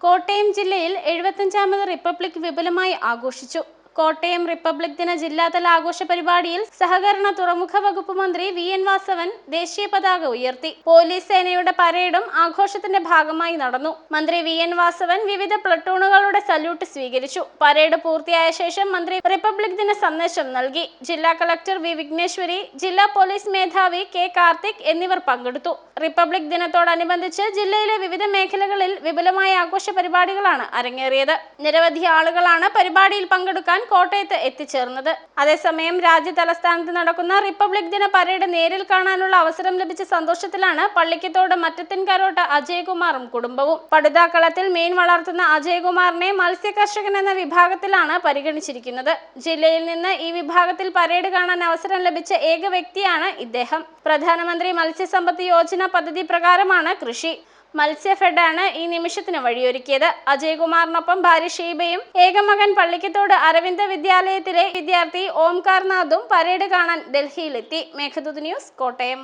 കോട്ടയം ജില്ലയിൽ 75ാമത് റിപ്പബ്ലിക് വിപുലമായി ആഘോഷിച്ചു. കോട്ടയം റിപ്പബ്ലിക് ദിന ജില്ലാതല ആഘോഷ പരിപാടിയിൽ സഹകരണ തുറമുഖ വകുപ്പ് മന്ത്രി വി.എൻ. വാസവൻ ദേശീയ പതാക ഉയർത്തി. പോലീസ് സേനയുടെ പരേഡും ആഘോഷത്തിന്റെ ഭാഗമായി നടന്നു. മന്ത്രി വി.എൻ. വാസവൻ വിവിധ പ്ലട്ടൂണുകളുടെ സല്യൂട്ട് സ്വീകരിച്ചു. പരേഡ് പൂർത്തിയായ ശേഷം മന്ത്രി റിപ്പബ്ലിക് ദിന സന്ദേശം നൽകി. ജില്ലാ കളക്ടർ വി. വിഘ്നേശ്വരി, ജില്ലാ പോലീസ് മേധാവി കെ. കാർത്തിക് എന്നിവർ പങ്കെടുത്തു. റിപ്പബ്ലിക് ദിനത്തോടനുബന്ധിച്ച് ജില്ലയിലെ വിവിധ മേഖലകളിൽ വിപുലമായ ആഘോഷ പരിപാടികളാണ് അരങ്ങേറിയത്. നിരവധി ആളുകളാണ് പരിപാടിയിൽ പങ്കെടുക്കാൻ കോട്ടയത്ത് എത്തിച്ചേർന്നത്. അതേസമയം രാജ്യ തലസ്ഥാനത്ത് നടക്കുന്ന റിപ്പബ്ലിക് ദിന പരേഡ് നേരിൽ കാണാനുള്ള അവസരം ലഭിച്ച സന്തോഷത്തിലാണ് പള്ളിക്കത്തോട് മറ്റത്തിൻകരോട്ട് അജയകുമാറും കുടുംബവും. പടുതാക്കളത്തിൽ മീൻ വളർത്തുന്ന അജയകുമാറിനെ മത്സ്യ കർഷകൻ എന്ന വിഭാഗത്തിലാണ് പരിഗണിച്ചിരിക്കുന്നത്. ജില്ലയിൽ നിന്ന് ഈ വിഭാഗത്തിൽ പരേഡ് കാണാൻ അവസരം ലഭിച്ച ഏക വ്യക്തിയാണ് ഇദ്ദേഹം. പ്രധാനമന്ത്രി മത്സ്യസമ്പത്ത് യോജന പദ്ധതി പ്രകാരമാണ് കൃഷി. മത്സ്യഫെഡാണ് ഈ നിമിഷത്തിന് വഴിയൊരുക്കിയത്. അജയകുമാറിനൊപ്പം ഭാര്യ ഷീബയും ഏകമകൻ പള്ളിക്കത്തോട് അരവിന്ദ വിദ്യാലയത്തിലെ വിദ്യാർത്ഥി ഓംകാർനാഥും പരേഡ് കാണാൻ ഡൽഹിയിലെത്തി. മേഘദൂത് ന്യൂസ്, കോട്ടയം.